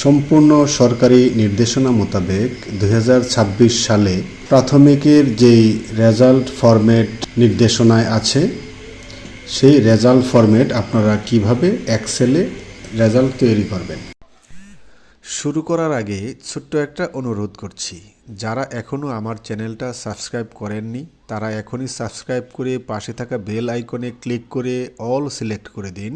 সম্পূর্ণ সরকারি নির্দেশনা মোতাবেক 2026 সালে প্রাথমিকের যেই রেজাল্ট ফরম্যাট নির্দেশনায় আছে সেই রেজাল্ট ফরম্যাট আপনারা কিভাবে এক্সেলে রেজাল্ট তৈরি করবেন। শুরু করার আগে ছোট্ট একটা অনুরোধ করছি, যারা এখনও আমার চ্যানেলটা সাবস্ক্রাইব করেননি তারা এখনই সাবস্ক্রাইব করে পাশে থাকা বেল আইকনে ক্লিক করে অল সিলেক্ট করে দিন,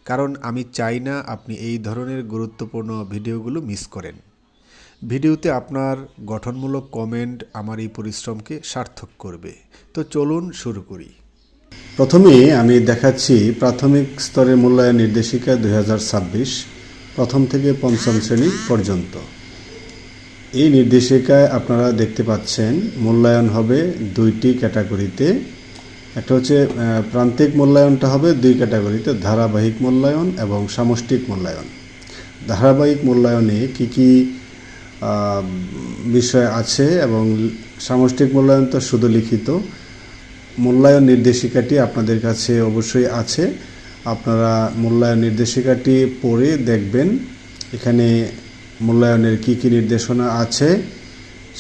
কারণ আমি চাই না আপনি এই ধরনের গুরুত্বপূর্ণ ভিডিওগুলো মিস করেন। ভিডিওতে আপনার গঠনমূলক কমেন্ট আমার এই পরিশ্রমকে সার্থক করবে। তো চলুন শুরু করি। প্রথমে আমি দেখাচ্ছি প্রাথমিক স্তরের মূল্যায়ন নির্দেশিকা 2026 প্রথম থেকে পঞ্চম শ্রেণী পর্যন্ত। এই নির্দেশিকায় আপনারা দেখতে পাচ্ছেন মূল্যায়ন হবে দুইটি ক্যাটাগরিতে। একটা হচ্ছে প্রান্তিক মূল্যায়নটা হবে দুই ক্যাটাগরিতে, ধারাবাহিক মূল্যায়ন এবং সামষ্টিক মূল্যায়ন। ধারাবাহিক মূল্যায়নে কি বিষয় আছে এবং সামষ্টিক মূল্যায়ন তো শুধু লিখিত। মূল্যায়ন নির্দেশিকাটি আপনাদের কাছে অবশ্যই আছে, আপনারা মূল্যায়ন নির্দেশিকাটি পড়ে দেখবেন এখানে মূল্যায়নের কি নির্দেশনা আছে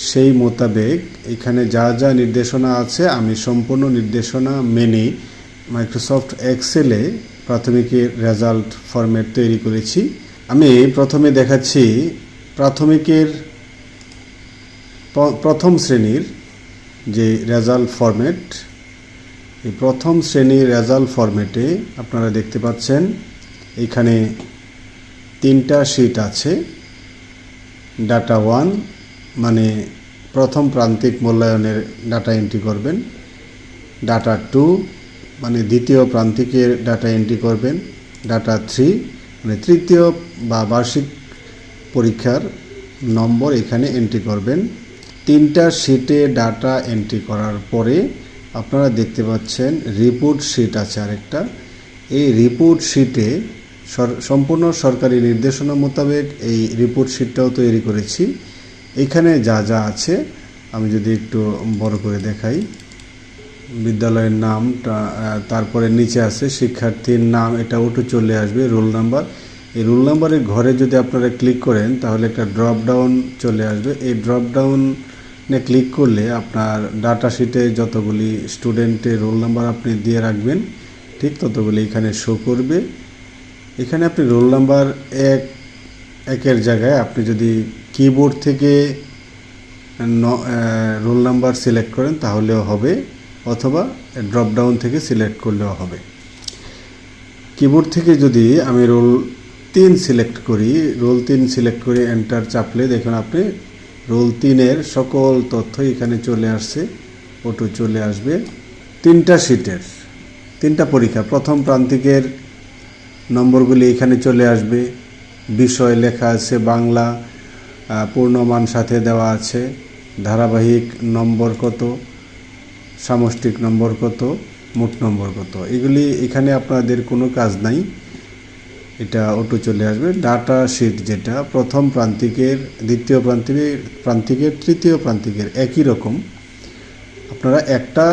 সেই মোতাবেক এখানে যা যা নির্দেশনা আছে আমি সম্পূর্ণ নির্দেশনা মেনে মাইক্রোসফট এক্সেলে প্রাথমিকের রেজাল্ট ফরম্যাট তৈরি করেছি। আমি প্রথমে দেখাচ্ছি প্রাথমিকের প্রথম শ্রেণীর যে রেজাল্ট ফরম্যাট। এই প্রথম শ্রেণীর রেজাল্ট ফরম্যাটে আপনারা দেখতে পাচ্ছেন এখানে তিনটা শীট আছে। ডাটা 1 মানে প্রথম প্রান্তিক মূল্যায়নের ডাটা এন্ট্রি করবেন। ডাটা 2 মানে দ্বিতীয় প্রান্তিকের ডাটা এন্ট্রি করবেন। ডাটা 3 মানে তৃতীয় বা বার্ষিক পরীক্ষার নম্বর এখানে এন্ট্রি করবেন। তিনটা শীটে ডাটা এন্ট্রি করার পরে আপনারা দেখতে পাচ্ছেন রিপোর্ট শীট আছে আরেকটা। এই রিপোর্ট শীটে সম্পূর্ণ সরকারি নির্দেশনা মোতাবেক এই রিপোর্ট শীটটাও তৈরি করেছি। এখানে যা যা আছে আমি যদি একটু বড় করে দেখাই, বিদ্যালয়ের নামটা, তারপরে নিচে আছে শিক্ষার্থীর নাম, এটা ওটু চলে আসবে। রোল নাম্বার, এই রোল নাম্বারের ঘরে যদি আপনারা ক্লিক করেন তাহলে একটা ড্রপ ডাউন চলে আসবে। এই ড্রপ ডাউনে ক্লিক করলে আপনার ডাটা শিটে যতগুলি স্টুডেন্টের রোল নাম্বার আপনি দিয়ে রাখবেন ঠিক ততগুলি এখানে শো করবে। এখানে আপনি রোল নাম্বার একের জায়গায় আপনি যদি কিবোর্ড থেকে রোল নাম্বার সিলেক্ট করেন তাহলেও হবে, অথবা ড্রপ ডাউন থেকে সিলেক্ট করলেও হবে। কিবোর্ড থেকে যদি আমি রোল 3 সিলেক্ট করি, রোল 3 সিলেক্ট করে এন্টার চাপলে দেখুন আপনি রোল 3-এর সকল তথ্য এখানে চলে আসছে, ওটু চলে আসবে। তিনটা শিটের তিনটা পরীক্ষা প্রথম প্রান্তিকের নম্বরগুলি এখানে চলে আসবে। বিষয় লেখা আছে বাংলা, পূর্ণমান সাথে দেওয়া আছে, ধারাবাহিক নম্বর কত, সামষ্টিক নম্বর কত, মোট নম্বর কত, এগুলি এখানে আপনাদের কোনো কাজ নাই, এটা ওটু চলে আসবে। ডাটা শিট যেটা প্রথম প্রান্তিকের, দ্বিতীয় প্রান্তিকের, তৃতীয় প্রান্তিকের একই রকম। আপনারা একটা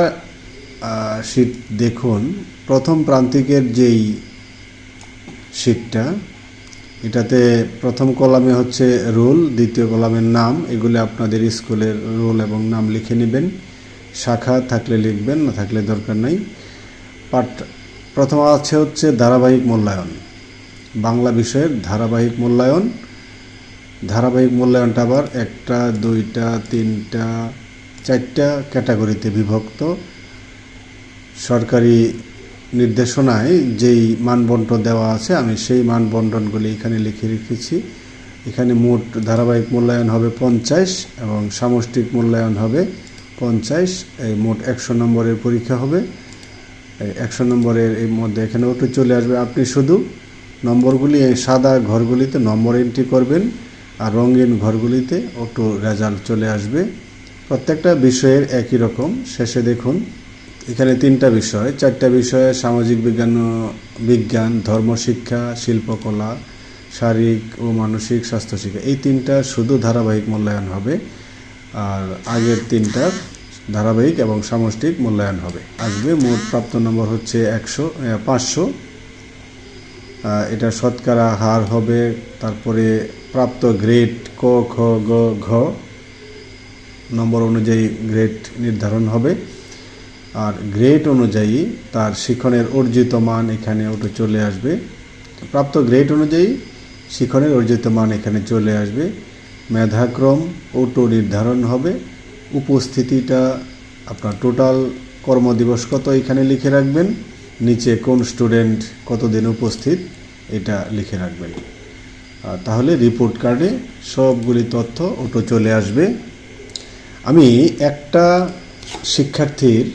শিট দেখুন, প্রথম প্রান্তিকের যেই শিটটা, এটাতে প্রথম কলামে হচ্ছে রোল, দ্বিতীয় কলামের নাম, এগুলো আপনাদের স্কুলের রোল এবং নাম লিখে নেবেন। শাখা থাকলে লিখবেন, না থাকলে দরকার নাই। প্রথম আছে হচ্ছে ধারাবাহিক মূল্যায়ন, বাংলা বিষয়ের ধারাবাহিক মূল্যায়ন। ধারাবাহিক মূল্যায়নটা আবার 1টা 2টা 3টা 4টা ক্যাটাগরিতে বিভক্ত। সরকারি নির্দেশনায় যেই মানবন্টন দেওয়া আছে আমি সেই মানবন্টনগুলি এখানে লিখে রেখেছি। এখানে মোট ধারাবাহিক মূল্যায়ন হবে 50 এবং সামষ্টিক মূল্যায়ন হবে 50। এই মোট 100 নম্বরের পরীক্ষা হবে। 100 নম্বরের এই মধ্যে এখানে ওটু চলে আসবে। আপনি শুধু নম্বরগুলি এই সাদা ঘরগুলিতে নম্বর এন্ট্রি করবেন আর রঙিন ঘরগুলিতে ওটু রেজাল্ট চলে আসবে। প্রত্যেকটা বিষয়ের একই রকম। শেষে দেখুন এখানে 3টা বিষয়, 4টা বিষয়ে সামাজিক বিজ্ঞান, ধর্মশিক্ষা, শিল্পকলা, শারীরিক ও মানসিক স্বাস্থ্য শিক্ষা, এই 3টা শুধু ধারাবাহিক মূল্যায়ন হবে, আর আগের 3টার ধারাবাহিক এবং সামষ্টিক মূল্যায়ন হবে। আসবে মোট প্রাপ্ত নম্বর হচ্ছে 500। এটা শতকরা হার হবে, তারপরে প্রাপ্ত গ্রেড ক খ গ ঘ নম্বর অনুযায়ী গ্রেড নির্ধারণ হবে, আর গ্রেড অনুযায়ী তার শিক্ষণের অর্জিত মান এখানে ওটা চলে আসবে। প্রাপ্ত গ্রেড অনুযায়ী শিক্ষণের অর্জিত মান এখানে চলে আসবে। মেধাক্রম ওটো নির্ধারণ হবে। উপস্থিতিটা আপনার টোটাল কর্মদিবস কত এখানে লিখে রাখবেন, নিচে কোন স্টুডেন্ট কতদিন উপস্থিত এটা লিখে রাখবেন। তাহলে রিপোর্ট কার্ডে সবগুলি তথ্য ওটো চলে আসবে। আমি একটা শিক্ষার্থীর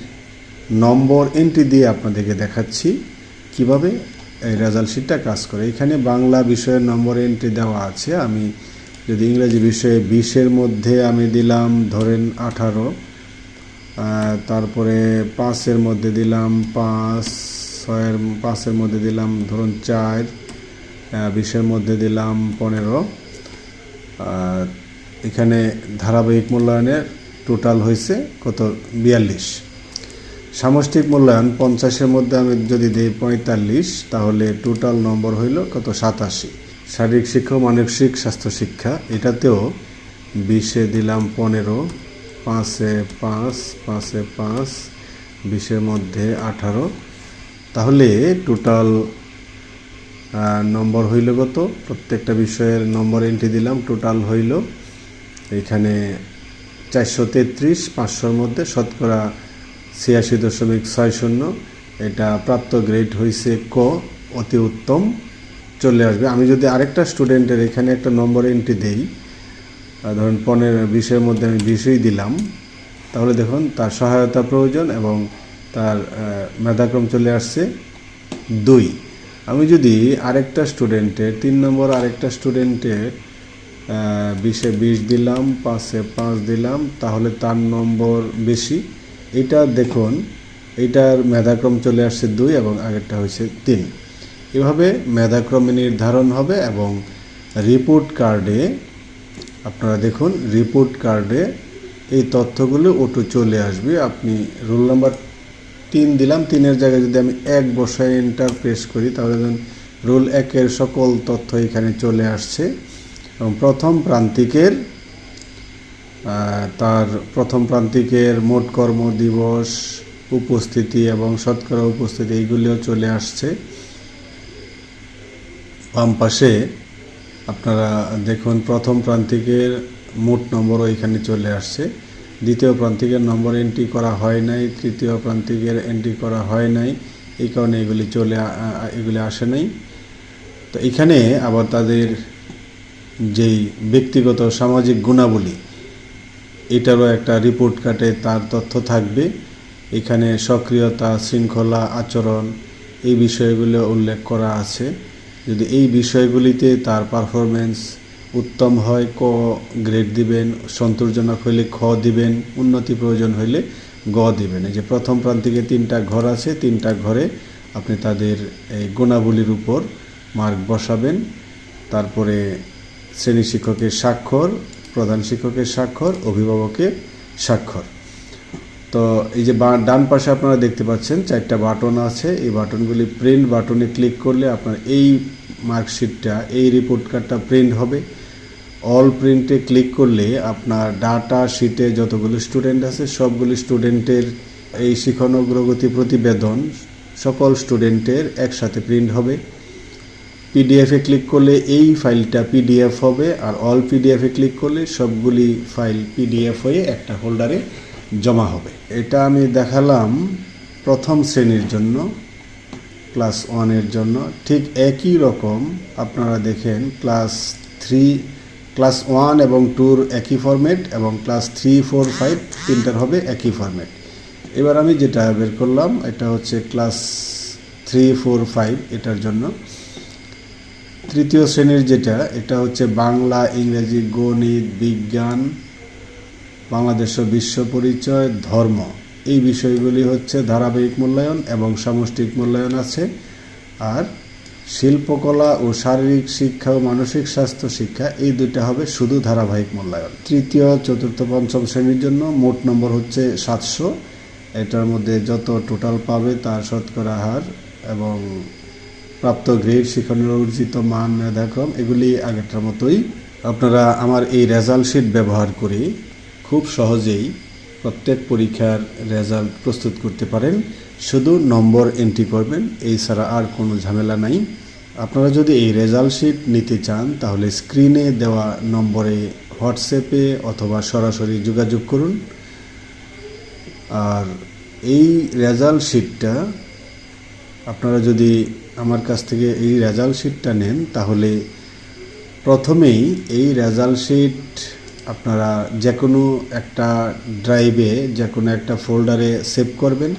নম্বর এন্ট্রি দিয়ে আপনাদেরকে দেখাচ্ছি কিভাবে এই রেজাল্ট শিটটা কাজ করে। এখানে বাংলা বিষয়ের নম্বর এন্ট্রি দেওয়া আছে। আমি যদি ইংরেজি বিষয়ে 20-এর মধ্যে আমি দিলাম ধরেন 18, তারপরে 5-এর মধ্যে দিলাম 5, 5-এর মধ্যে দিলাম ধরুন 4, 20-এর মধ্যে দিলাম 15। এখানে ধারাবাহিক মূল্যায়নের টোটাল হয়েছে কত 42। সামষ্টিক মূল্যায়ন 50-এর মধ্যে আমি যদি দিই 45, তাহলে টোটাল নম্বর হইল কত 87। শারীরিক শিক্ষা ও মানসিক স্বাস্থ্য শিক্ষা এটাতেও 20-এ দিলাম 15, 5-এ 5, 5-এ 5, 20-এর মধ্যে 18, তাহলে টোটাল নম্বর হইল কত, প্রত্যেকটা বিষয়ের নম্বর এন্ট্রি দিলাম, টোটাল হইল এখানে 433। 500-র মধ্যে শতকরা 86.60। এটা প্রাপ্ত গ্রেড হয়েছে ক, অতি উত্তম চলে আসবে। আমি যদি আরেকটা স্টুডেন্টের এখানে একটা নম্বর এন্ট্রি দেই, ধরুন 15-20-এর মধ্যে আমি 20-ই দিলাম, তাহলে দেখুন তার সহায়তা প্রয়োজন এবং তার মেধাক্রম চলে আসছে 2। আমি যদি আরেকটা স্টুডেন্টের 3 নম্বর আরেকটা স্টুডেন্টের 20-এ 20 দিলাম, 5-এ 5 দিলাম, তাহলে তার নম্বর বেশি। এটা দেখুন এইটার মেধাক্রম চলে আসছে 2 এবং আগেরটা হয়েছে 3। এভাবে মেধাক্রমে নির্ধারণ হবে এবং রিপোর্ট কার্ডে আপনারা দেখুন রিপোর্ট কার্ডে এই তথ্যগুলো ওটো চলে আসবে। আপনি রোল নাম্বার 3 দিলাম, 3-এর জায়গায় যদি আমি 1 বসায় এন্টার প্রেস করি, তাহলে দেখুন রোল 1-এর সকল তথ্য এখানে চলে আসছে এবং প্রথম প্রান্তিকের মোট কর্মদিবস, উপস্থিতি এবং শতকরা উপস্থিতি এইগুলিও চলে আসছে। বাম পাশে আপনারা দেখুন প্রথম প্রান্তিকের মোট নম্বরও এখানে চলে আসছে। দ্বিতীয় প্রান্তিকের নম্বর এন্ট্রি করা হয় নাই, তৃতীয় প্রান্তিকের এন্ট্রি করা হয় নাই, এই কারণে এগুলি আসে নাই। তো এখানে আবার তাদের যেই ব্যক্তিগত সামাজিক গুণাবলী এটারও একটা রিপোর্ট কার্ডে তার তথ্য থাকবে। এখানে সক্রিয়তা, শৃঙ্খলা, আচরণ এই বিষয়গুলো উল্লেখ করা আছে। যদি এই বিষয়গুলিতে তার পারফরমেন্স উত্তম হয় ক গ্রেড দিবেন, সন্তোষজনক হইলে খ দিবেন, উন্নতি প্রয়োজন হইলে গ দিবেন। এই যে প্রথম প্রান্তিকে 3টা ঘর আছে, 3টা ঘরে আপনি তাদের এই গুণাবলীর উপর মার্ক বসাবেন। তারপরে শ্রেণী শিক্ষকের স্বাক্ষর, প্রধান শিক্ষকের স্বাক্ষর, অভিভাবকের স্বাক্ষর। তো এই যে ডান পাশে আপনারা দেখতে পাচ্ছেন 4টা বাটন আছে। এই বাটনগুলি প্রিন্ট বাটনে ক্লিক করলে আপনার এই মার্কশিটটা, এই রিপোর্ট কার্ডটা প্রিন্ট হবে। অল প্রিন্টে ক্লিক করলে আপনার ডাটা শিটে যতগুলো স্টুডেন্ট আছে সবগুলি স্টুডেন্টের এই শিখন অগ্রগতি প্রতিবেদন সকল স্টুডেন্টের একসাথে প্রিন্ট হবে। পিডিএফে ক্লিক করলে এই ফাইলটা পিডিএফ হবে, আর অল পিডিএফে ক্লিক করলে সবগুলি ফাইল পিডিএফ হয়ে একটা হোল্ডারে জমা হবে। এটা আমি দেখালাম প্রথম শ্রেণীর জন্য, ক্লাস 1-এর জন্য। ঠিক একই রকম আপনারা দেখেন ক্লাস 1 এবং 2-র একই ফরম্যাট এবং ক্লাস 3, 4, 5 তিনটার হবে একই ফরম্যাট। এবার আমি যেটা বের করলাম এটা হচ্ছে ক্লাস 3, 4, 5 এটার জন্য। তৃতীয় শ্রেণীর যেটা, এটা হচ্ছে বাংলা, ইংরেজি, গণিত, বিজ্ঞান, বাংলাদেশ ও বিশ্ব পরিচয়, ধর্ম। এই বিষয়গুলি হচ্ছে ধারাবাহিক মূল্যায়ন এবং সামষ্টিক মূল্যায়ন আছে। আর শিল্পকলা ও শারীরিক শিক্ষা ও মানসিক স্বাস্থ্য শিক্ষা এই দুইটা হবে শুধু ধারাবাহিক মূল্যায়ন। তৃতীয়, চতুর্থ, পঞ্চম শ্রেণীর জন্য মোট নম্বর হচ্ছে 700। এটার মধ্যে যত টোটাল পাবে তার শতকরা হার এবং প্রাপ্ত গ্রেড, শিক্ষণের অর্জিত মান, মেধাক্রম এগুলি আগেরটার মতোই আপনারা আমার এই রেজাল্ট শিট ব্যবহার করে খুব সহজেই প্রত্যেক পরীক্ষার রেজাল্ট প্রস্তুত করতে পারেন। শুধু নম্বর এন্ট্রি করবেন, এই ছাড়া আর কোনো ঝামেলা নাই। আপনারা যদি এই রেজাল্ট শিট নিতে চান তাহলে স্ক্রিনে দেওয়া নম্বরে হোয়াটসঅ্যাপে অথবা সরাসরি যোগাযোগ করুন। আর এই রেজাল্ট শিটটা আপনারা যদি আমার কাছ থেকে এই রেজাল্ট শিটটা নেন তাহলে প্রথমেই এই রেজাল্ট শিট আপনারা যে কোনো একটা ড্রাইভে যে কোনো একটা ফোল্ডারে সেভ করবেন।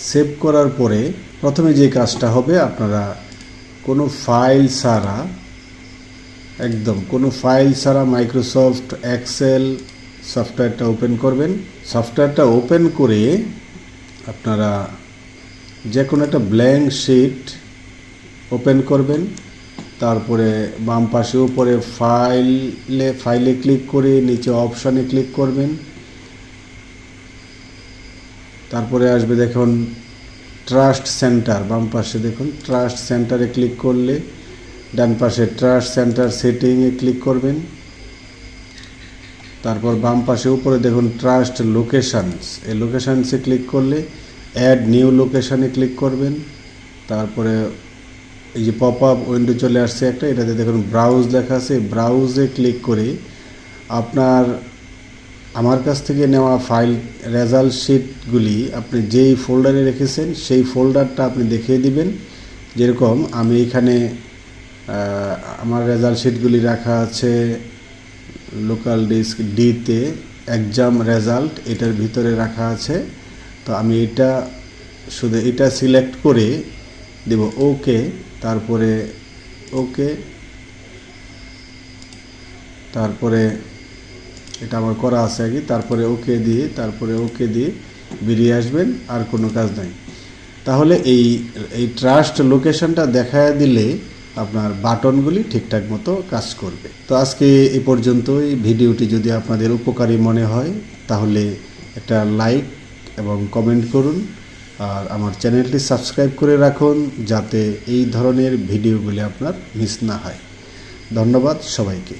সেভ করার পরে প্রথমে যে কাজটা হবে, আপনারা কোনো ফাইল ছাড়া, একদম কোনো ফাইল ছাড়া মাইক্রোসফট এক্সেল সফটওয়্যারটা ওপেন করবেন। সফটওয়্যারটা ওপেন করে আপনারা যে কোনো একটা ব্ল্যাঙ্ক শিট ওপেন করবেন। তারপরে বাম পাশে উপরে ফাইলে ক্লিক করে নিচে অপশানে ক্লিক করবেন। তারপরে আসবে দেখুন ট্রাস্ট সেন্টার, বাম পাশে দেখুন ট্রাস্ট সেন্টারে ক্লিক করলে ডান পাশে ট্রাস্ট সেন্টার সেটিংয়ে ক্লিক করবেন। তারপর বাম পাশে উপরে দেখুন ট্রাস্ট লোকেশনস, এই লোকেশনসে ক্লিক করলে অ্যাড নিউ লোকেশনে ক্লিক করবেন। তারপরে এই যে পপ আপ উইন্ডো চলে আসছে একটা, এটাতে দেখুন ব্রাউজ লেখা আছে, ব্রাউজে ক্লিক করে আমার কাছ থেকে নেওয়া ফাইল রেজাল্ট শিটগুলি আপনি যেই ফোল্ডারে রেখেছেন সেই ফোল্ডারটা আপনি দেখিয়ে দিবেন। যেরকম আমি এখানে আমার রেজাল্ট শিটগুলি রাখা আছে লোকাল ডিস্ক ডিতে, এক্সাম রেজাল্ট এটার ভিতরে রাখা আছে। তো আমি শুধু এটা সিলেক্ট করে দেব ওকে, তারপরে ওকে, তারপরে এটা আমার করা আছে আগে, তারপরে ওকে দিয়ে বেরিয়ে আসবেন, আর কোনো কাজ নাই। তাহলে এই ট্রাস্ট লোকেশনটা দেখায় দিলে আপনার বাটনগুলি ঠিকঠাক মতো কাজ করবে। তো আজকে এই পর্যন্তই। ভিডিওটি যদি আপনাদের উপকারী মনে হয় তাহলে একটা লাইক এবং কমেন্ট করুন, আর আমার চ্যানেলটি সাবস্ক্রাইব করে রাখুন যাতে এই ধরনের ভিডিওগুলি আপনার মিস না হয়। ধন্যবাদ সবাইকে।